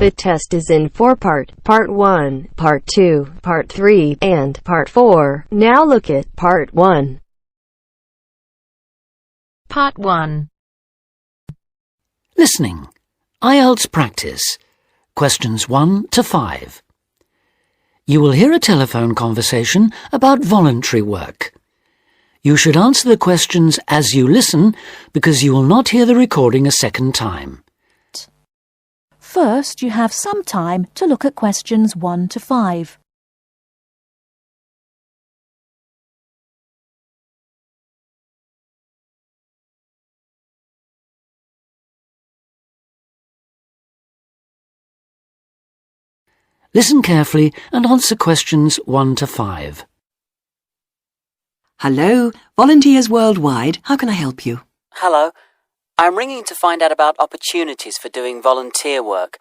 The test is in 4 parts: Part 1, Part 2, Part 3, and Part 4. Now look at Part 1. Part 1. Listening. IELTS practice. Questions 1 to 5. You will hear a telephone conversation about voluntary work. You should answer the questions as you listen because you will not hear the recording a second time. First, you have some time to look at questions 1 to 5. Listen carefully and answer questions 1 to 5. Hello, Volunteers Worldwide. How can I help you? Hello. I'm ringing to find out about opportunities for doing volunteer work.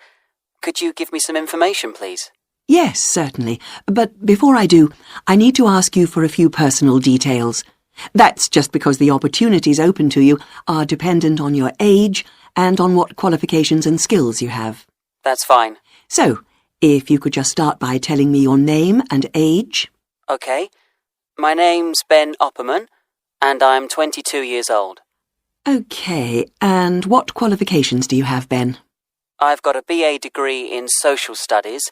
Could you give me some information, please? Yes, certainly. But before I do, I need to ask you for a few personal details. That's just because the opportunities open to you are dependent on your age and on what qualifications and skills you have. That's fine. So, if you could just start by telling me your name and age. Okay. My name's Ben Opperman, and I'm 22 years old. Okay, and what qualifications do you have, Ben? I've got a BA degree in Social Studies.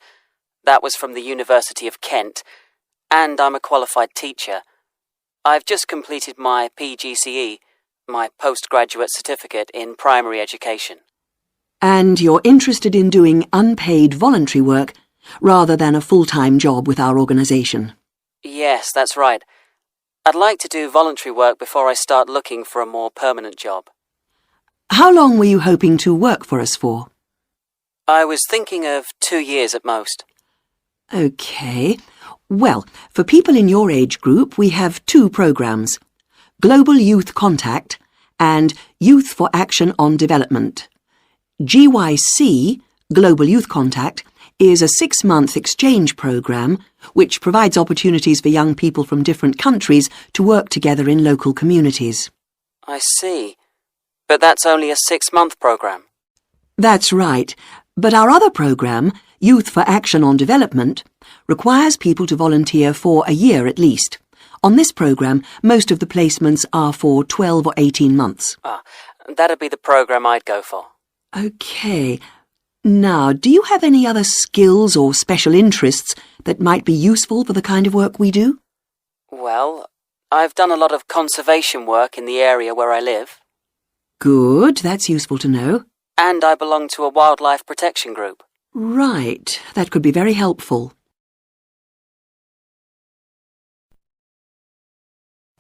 That was from the University of Kent. And I'm a qualified teacher. I've just completed my PGCE, my postgraduate certificate in primary education. And you're interested in doing unpaid voluntary work rather than a full-time job with our organisation? Yes, that's right. I'd like to do voluntary work before I start looking for a more permanent job. How long were you hoping to work for us for? I was thinking of 2 years at most. Okay. Well, for people in your age group, we have 2 programs: Global Youth Contact and Youth for Action on Development. GYC, Global Youth Contact, is a 6-month exchange program which provides opportunities for young people from different countries to work together in local communities. I see. But that's only a 6-month program. That's right. But our other program, Youth for Action on Development, requires people to volunteer for a year at least. On this program, most of the placements are for 12 or 18 months. That'd be the program I'd go for. Okay. Now, do you have any other skills or special interests that might be useful for the kind of work we do? Well, I've done a lot of conservation work in the area where I live. Good, that's useful to know. And I belong to a wildlife protection group. Right, that could be very helpful.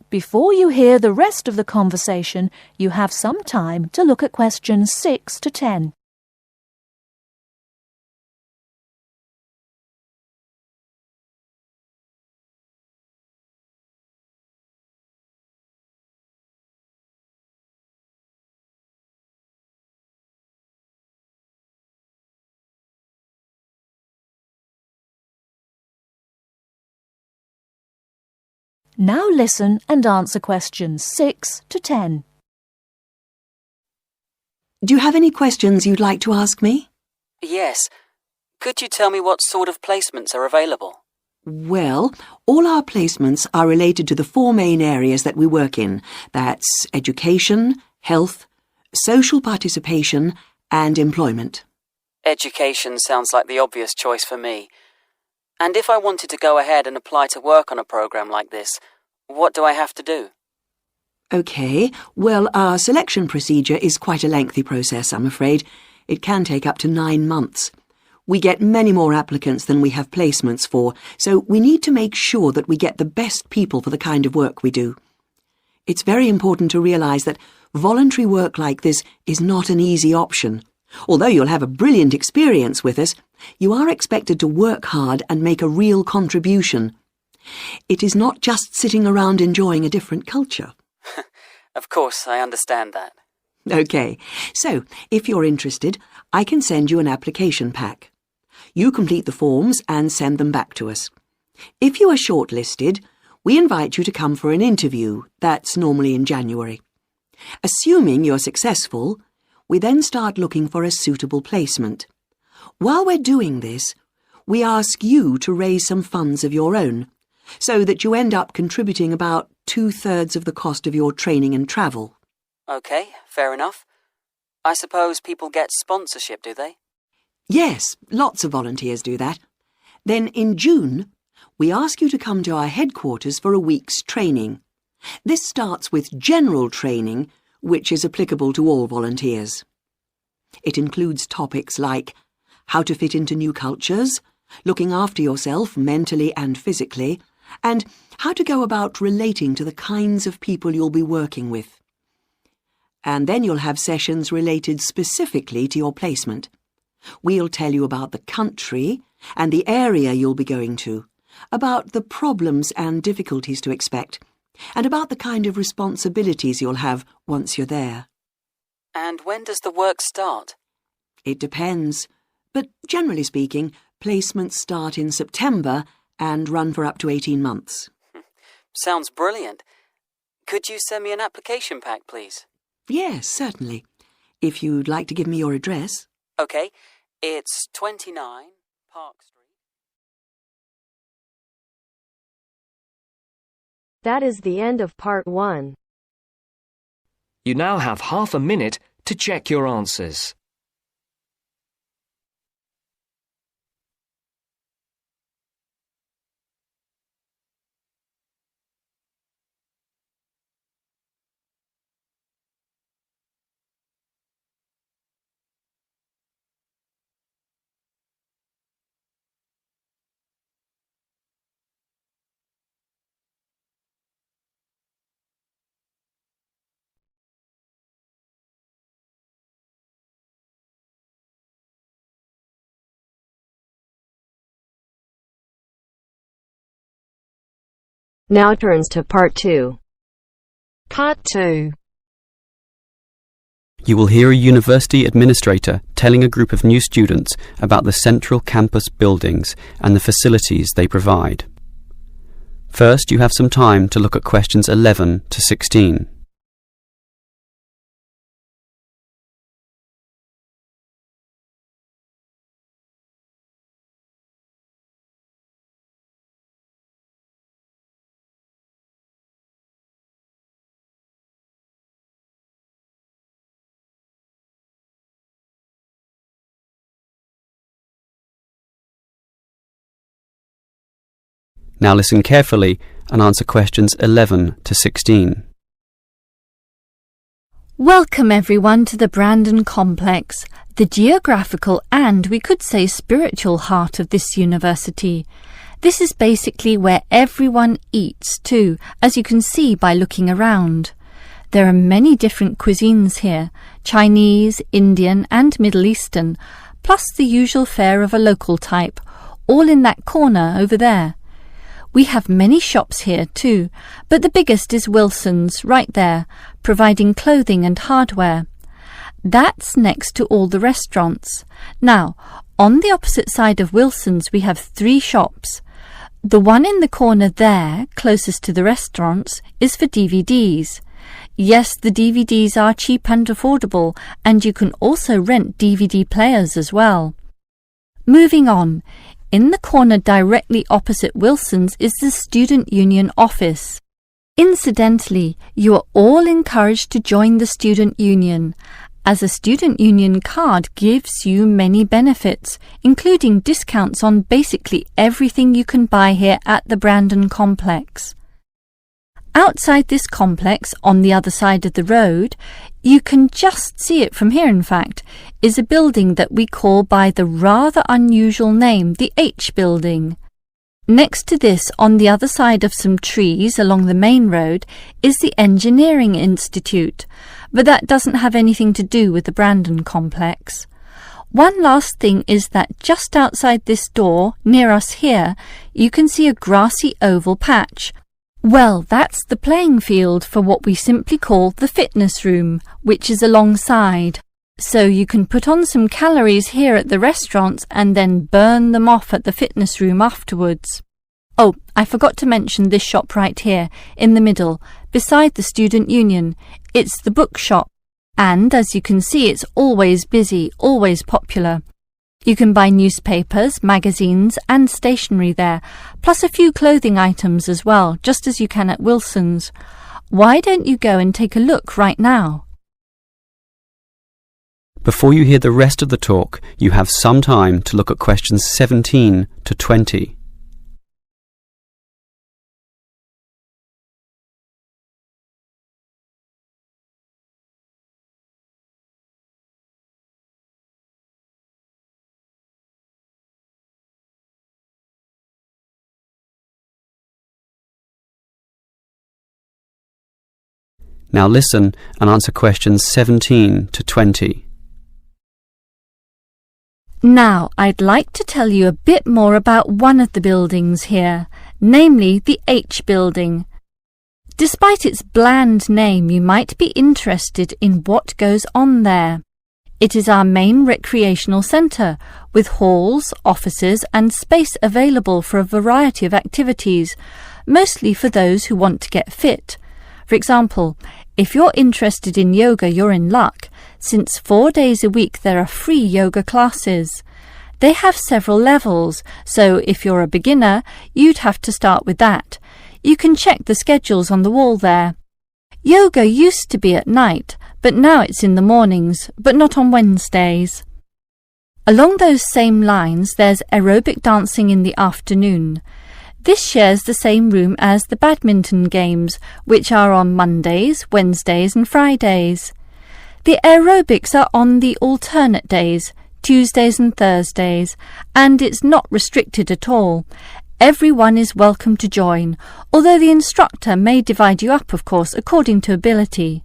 Before you hear the rest of the conversation, you have some time to look at questions 6 to 10. Now listen and answer questions 6 to 10. Do you have any questions you'd like to ask me? Yes. Could you tell me what sort of placements are available? Well, all our placements are related to the 4 main areas that we work in. That's education, health, social participation, and employment. Education sounds like the obvious choice for me. And if I wanted to go ahead and apply to work on a program like this, what do I have to do? Okay, well, our selection procedure is quite a lengthy process, I'm afraid. It can take up to 9 months. We get many more applicants than we have placements for, so we need to make sure that we get the best people for the kind of work we do. It's very important to realise that voluntary work like this is not an easy option. Although you'll have a brilliant experience with us, you are expected to work hard and make a real contribution. It is not just sitting around enjoying a different culture. Of course, I understand that. OK, so if you're interested, I can send you an application pack. You complete the forms and send them back to us. If you are shortlisted, we invite you to come for an interview. That's normally in January. Assuming you're successful, we then start looking for a suitable placement. While we're doing this, we ask you to raise some funds of your own, so that you end up contributing about 2/3 of the cost of your training and travel. OK, fair enough. I suppose people get sponsorship, do they? Yes, lots of volunteers do that. Then in June, we ask you to come to our headquarters for a week's training. This starts with general training, which is applicable to all volunteers. It includes topics like how to fit into new cultures, looking after yourself mentally and physically, and how to go about relating to the kinds of people you'll be working with. And then you'll have sessions related specifically to your placement. We'll tell you about the country and the area you'll be going to, about the problems and difficulties to expect, and about the kind of responsibilities you'll have once you're there. And when does the work start? It depends, but generally speaking, placements start in September and run for up to 18 months. Sounds brilliant. Could you send me an application pack, please? Yes, certainly. If you'd like to give me your address. OK, it's 29 Park Street. That is the end of part 1. You now have half a minute to check your answers. Now turns to part 2. Part 2. You will hear a university administrator telling a group of new students about the central campus buildings and the facilities they provide. First, you have some time to look at questions 11 to 16. Now listen carefully and answer questions 11 to 16. Welcome everyone to the Brandon Complex, the geographical and we could say spiritual heart of this university. This is basically where everyone eats too, as you can see by looking around. There are many different cuisines here, Chinese, Indian and Middle Eastern, plus the usual fare of a local type, all in that corner over there. We have many shops here too, but the biggest is Wilson's, right there, providing clothing and hardware. That's next to all the restaurants. Now, on the opposite side of Wilson's we have 3 shops. The one in the corner there, closest to the restaurants, is for DVDs. Yes, the DVDs are cheap and affordable, and you can also rent DVD players as well. Moving on. In the corner directly opposite Wilson's is the Student Union office. Incidentally, you are all encouraged to join the Student Union, as a Student Union card gives you many benefits, including discounts on basically everything you can buy here at the Brandon Complex. Outside this complex, on the other side of the road, you can just see it from here in fact, is a building that we call by the rather unusual name, the H Building. Next to this, on the other side of some trees along the main road, is the Engineering Institute, but that doesn't have anything to do with the Brandon Complex. One last thing is that just outside this door, near us here, you can see a grassy oval patch. Well, that's the playing field for what we simply call the fitness room, which is alongside. So you can put on some calories here at the restaurants and then burn them off at the fitness room afterwards. Oh, I forgot to mention this shop right here, in the middle, beside the Student Union. It's the bookshop. And as you can see, it's always busy, always popular. You can buy newspapers, magazines and stationery there, plus a few clothing items as well, just as you can at Wilson's. Why don't you go and take a look right now? Before you hear the rest of the talk, you have some time to look at questions 17 to 20. Now listen and answer questions 17 to 20. Now, I'd like to tell you a bit more about one of the buildings here, namely the H building. Despite its bland name, you might be interested in what goes on there. It is our main recreational centre, with halls, offices and space available for a variety of activities, mostly for those who want to get fit. For example, if you're interested in yoga, you're in luck, since 4 days a week there are free yoga classes. They have several levels, so if you're a beginner, you'd have to start with that. You can check the schedules on the wall there. Yoga used to be at night, but now it's in the mornings, but not on Wednesdays. Along those same lines, there's aerobic dancing in the afternoon. This shares the same room as the badminton games, which are on Mondays, Wednesdays and Fridays. The aerobics are on the alternate days, Tuesdays and Thursdays, and it's not restricted at all. Everyone is welcome to join, although the instructor may divide you up, of course, according to ability.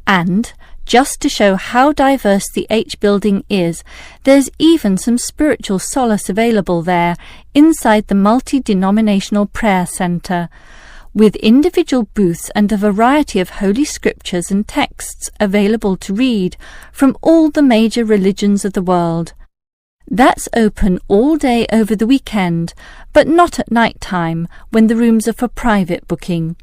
And, just to show how diverse the H building is, there's even some spiritual solace available there inside the multi-denominational prayer centre, with individual booths and a variety of holy scriptures and texts available to read from all the major religions of the world. That's open all day over the weekend, but not at night time when the rooms are for private booking.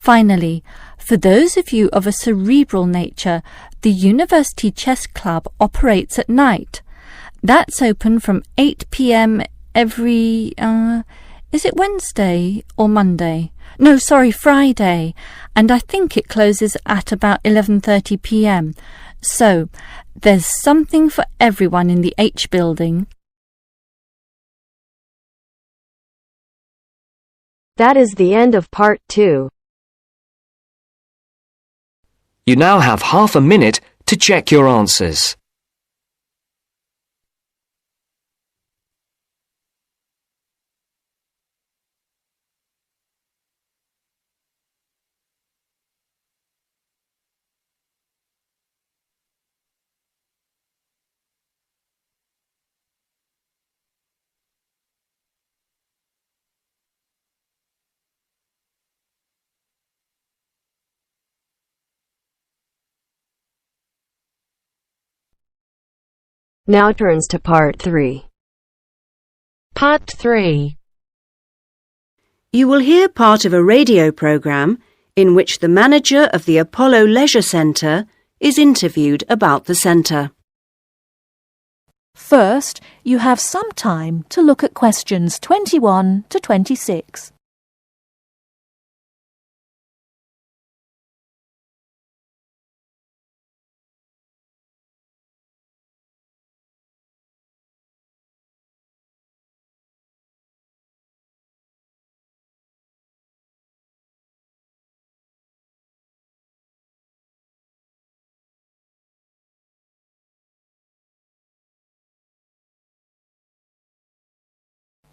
Finally, for those of you of a cerebral nature, the University Chess Club operates at night. That's open from 8 p.m. every, is it Wednesday or Monday? No, sorry, Friday. And I think it closes at about 11:30 p.m. So, there's something for everyone in the H building. That is the end of part 2. You now have half a minute to check your answers. Now turns to part 3. Part 3. You will hear part of a radio programme in which the manager of the Apollo Leisure Centre is interviewed about the centre. First, you have some time to look at questions 21 to 26.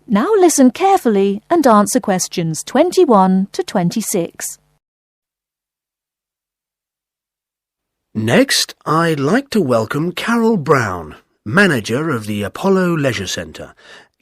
Now listen carefully and answer questions 21 to 26. Next, I'd like to welcome Carol Brown, manager of the Apollo Leisure Centre.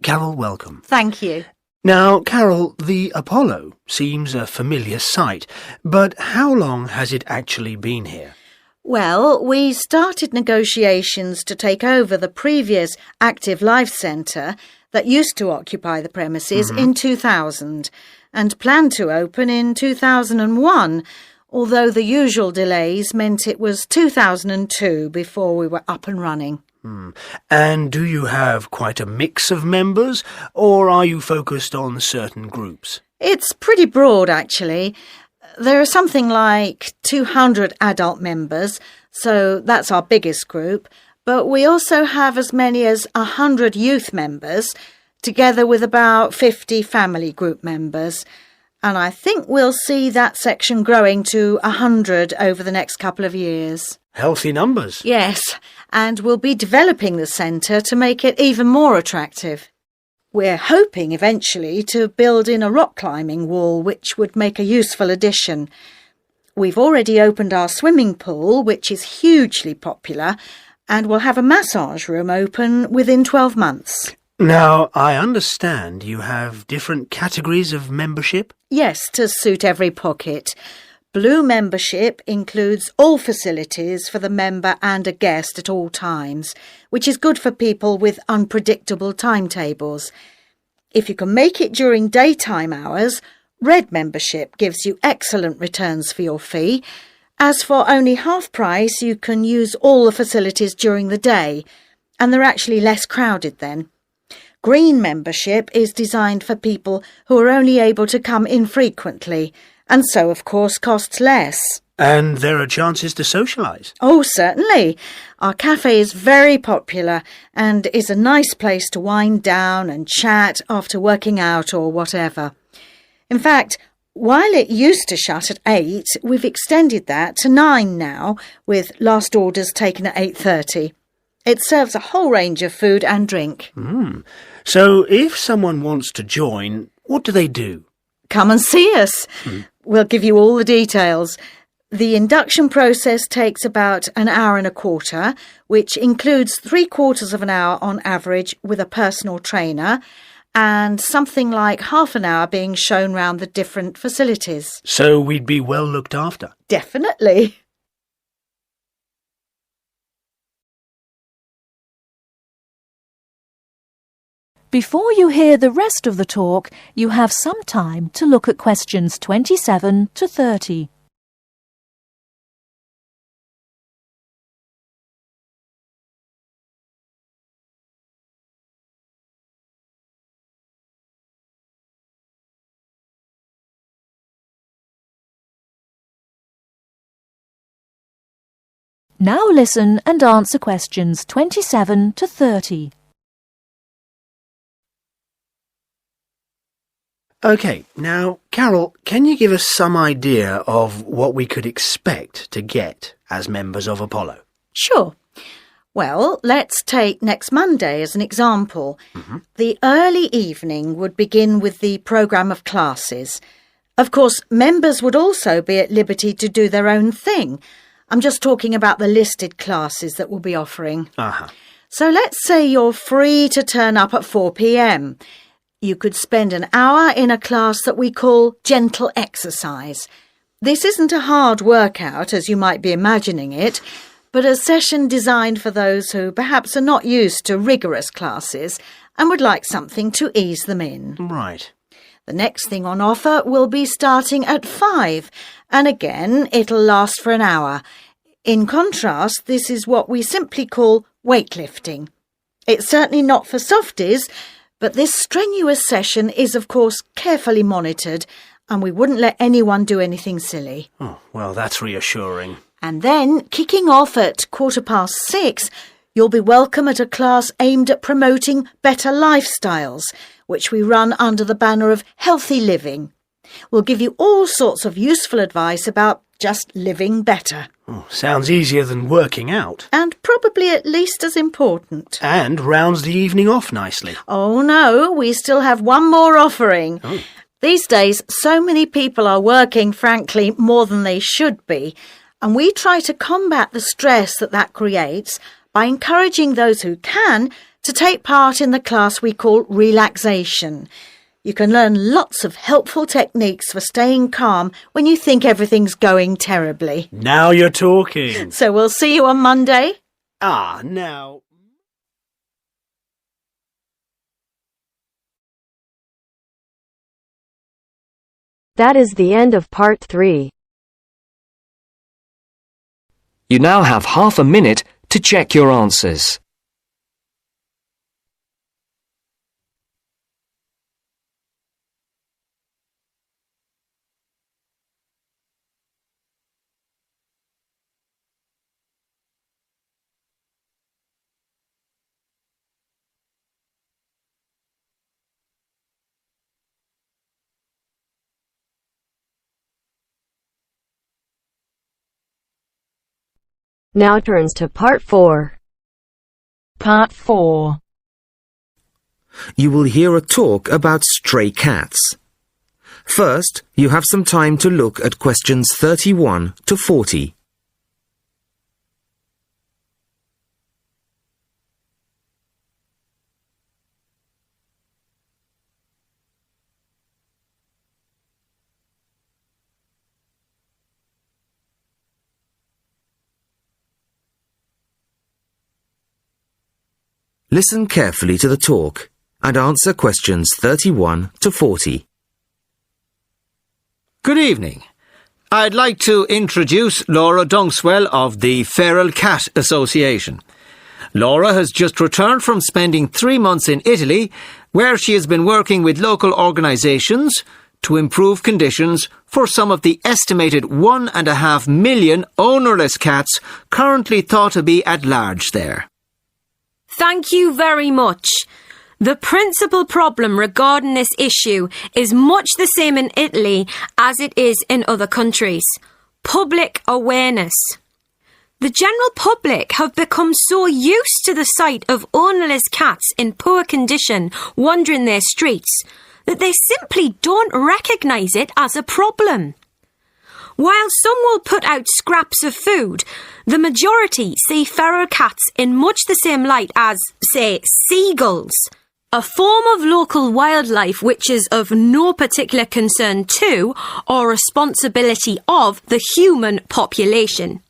Carol, welcome. Thank you. Now, Carol, the Apollo seems a familiar sight, but how long has it actually been here? Well, we started negotiations to take over the previous Active Life Centre that used to occupy the premises in 2000 and planned to open in 2001, although the usual delays meant it was 2002 before we were up and running. And do you have quite a mix of members, or are you focused on certain groups? It's pretty broad, actually. There are something like 200 adult members, so that's our biggest group, but we also have as many as 100 youth members, together with about 50 family group members. And I think we'll see that section growing to 100 over the next couple of years. Healthy numbers. Yes, and we'll be developing the centre to make it even more attractive. We're hoping eventually to build in a rock climbing wall, which would make a useful addition. We've already opened our swimming pool, which is hugely popular, and we'll have a massage room open within 12 months. Now, I understand you have different categories of membership? Yes, to suit every pocket. Blue membership includes all facilities for the member and a guest at all times, which is good for people with unpredictable timetables. If you can make it during daytime hours, red membership gives you excellent returns for your fee. As for only half price, you can use all the facilities during the day, and they're actually less crowded then. Green membership is designed for people who are only able to come infrequently, and so, of course, costs less. And there are chances to socialise? Oh, certainly. Our cafe is very popular and is a nice place to wind down and chat after working out or whatever. In fact, while it used to shut at 8, we've extended that to 9 now, with last orders taken at 8:30. It serves a whole range of food and drink. So if someone wants to join, what do they do? Come and see us. We'll give you all the details. The induction process takes about an hour and a quarter, which includes 3/4 of an hour on average with a personal trainer, and something like half an hour being shown round the different facilities. So we'd be well looked after? Definitely. Before you hear the rest of the talk, you have some time to look at questions 27 to 30. Now listen and answer questions 27 to 30. OK, now, Carol, can you give us some idea of what we could expect to get as members of Apollo? Sure. Well, let's take next Monday as an example. The early evening would begin with the programme of classes. Of course, members would also be at liberty to do their own thing. I'm just talking about the listed classes that we'll be offering. So let's say you're free to turn up at 4 p.m. You could spend an hour in a class that we call gentle exercise. This isn't a hard workout, as you might be imagining it, but a session designed for those who perhaps are not used to rigorous classes and would like something to ease them in. Right. The next thing on offer will be starting at 5, and again, it'll last for an hour. In contrast, this is what we simply call weightlifting. It's certainly not for softies, but this strenuous session is, of course, carefully monitored, and we wouldn't let anyone do anything silly. Oh, well, that's reassuring. And then, kicking off at 6:15, you'll be welcome at a class aimed at promoting better lifestyles, which we run under the banner of healthy living. We'll give you all sorts of useful advice about just living better. Oh, sounds easier than working out. And probably at least as important. And rounds the evening off nicely. Oh no, we still have one more offering. These days, so many people are working, frankly, more than they should be, and we try to combat the stress that creates by encouraging those who can to take part in the class we call relaxation. You can learn lots of helpful techniques for staying calm when you think everything's going terribly. Now you're talking. So we'll see you on Monday. Now... That is the end of part 3. You now have half a minute to check your answers. Now turns to Part 4. Part 4. You will hear a talk about stray cats. First, you have some time to look at questions 31 to 40. Listen carefully to the talk and answer questions 31 to 40. Good evening. I'd like to introduce Laura Dunkswell of the Feral Cat Association. Laura has just returned from spending 3 months in Italy, where she has been working with local organisations to improve conditions for some of the estimated 1.5 million ownerless cats currently thought to be at large there. Thank you very much. The principal problem regarding this issue is much the same in Italy as it is in other countries. Public awareness. The general public have become so used to the sight of ownerless cats in poor condition wandering their streets that they simply don't recognise it as a problem. While some will put out scraps of food, the majority see feral cats in much the same light as, say, seagulls, a form of local wildlife which is of no particular concern to or responsibility of the human population.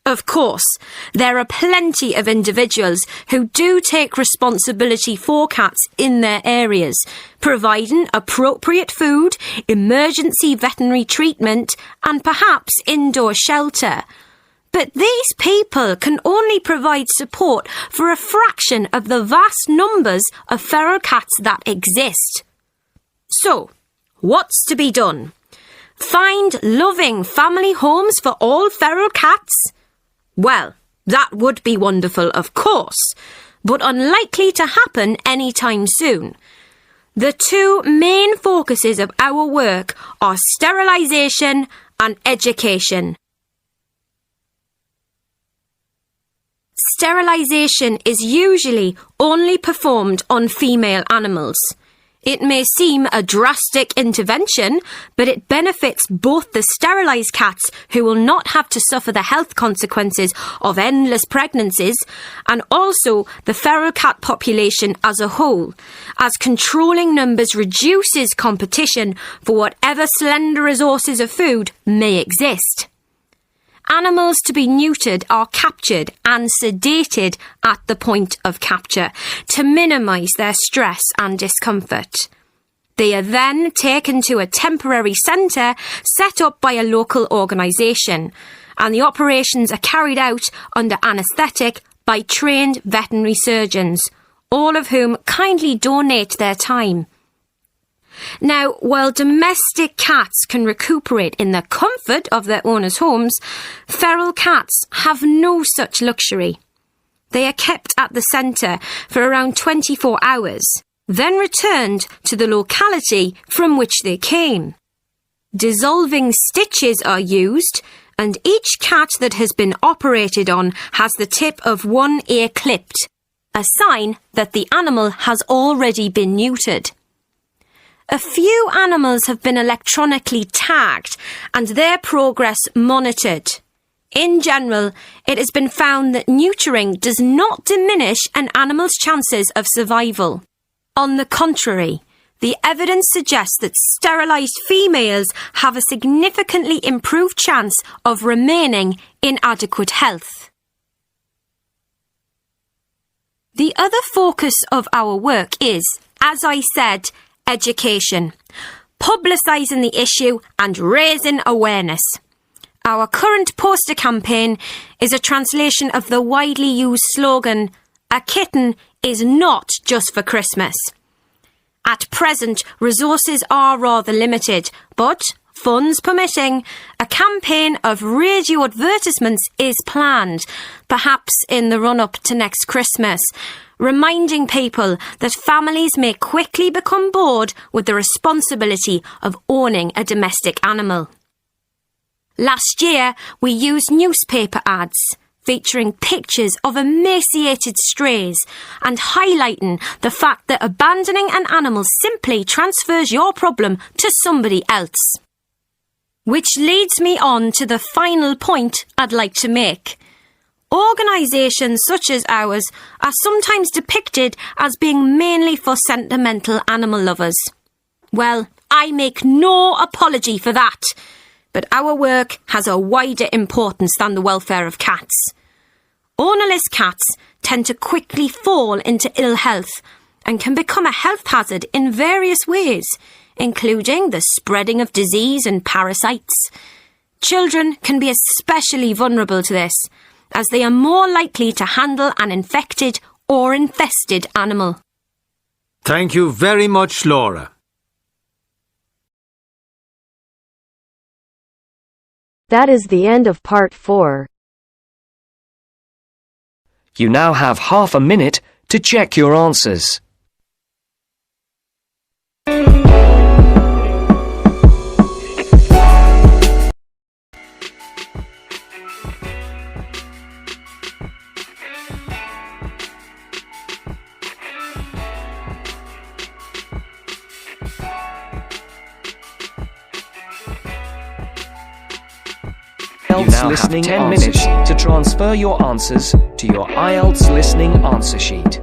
Of course, there are plenty of individuals who do take responsibility for cats in their areas, providing appropriate food, emergency veterinary treatment, and perhaps indoor shelter. But these people can only provide support for a fraction of the vast numbers of feral cats that exist. So, what's to be done? Find loving family homes for all feral cats? Well, that would be wonderful, of course, but unlikely to happen anytime soon. The two main focuses of our work are sterilisation and education. Sterilisation is usually only performed on female animals. It may seem a drastic intervention, but it benefits both the sterilised cats, who will not have to suffer the health consequences of endless pregnancies, and also the feral cat population as a whole, as controlling numbers reduces competition for whatever slender resources of food may exist. Animals to be neutered are captured and sedated at the point of capture to minimise their stress and discomfort. They are then taken to a temporary centre set up by a local organisation, and the operations are carried out under anaesthetic by trained veterinary surgeons, all of whom kindly donate their time. Now, while domestic cats can recuperate in the comfort of their owners' homes, feral cats have no such luxury. They are kept at the centre for around 24 hours, then returned to the locality from which they came. Dissolving stitches are used, and each cat that has been operated on has the tip of one ear clipped, a sign that the animal has already been neutered. A few animals have been electronically tagged and their progress monitored. In general, it has been found that neutering does not diminish an animal's chances of survival. On the contrary, the evidence suggests that sterilised females have a significantly improved chance of remaining in adequate health. The other focus of our work is, as I said, education, publicising the issue and raising awareness. Our current poster campaign is a translation of the widely used slogan, "A kitten is not just for Christmas." At present, resources are rather limited, but, funds permitting, a campaign of radio advertisements is planned, perhaps in the run-up to next Christmas, reminding people that families may quickly become bored with the responsibility of owning a domestic animal. Last year, we used newspaper ads featuring pictures of emaciated strays and highlighting the fact that abandoning an animal simply transfers your problem to somebody else. Which leads me on to the final point I'd like to make. Organisations such as ours are sometimes depicted as being mainly for sentimental animal lovers. Well, I make no apology for that, but our work has a wider importance than the welfare of cats. Ownerless cats tend to quickly fall into ill health and can become a health hazard in various ways, including the spreading of disease and parasites. Children can be especially vulnerable to this, as they are more likely to handle an infected or infested animal. Thank you very much, Laura. That is the end of part 4. You now have half a minute to check your answers. You now have 10 minutes to transfer your answers to your IELTS listening answer sheet.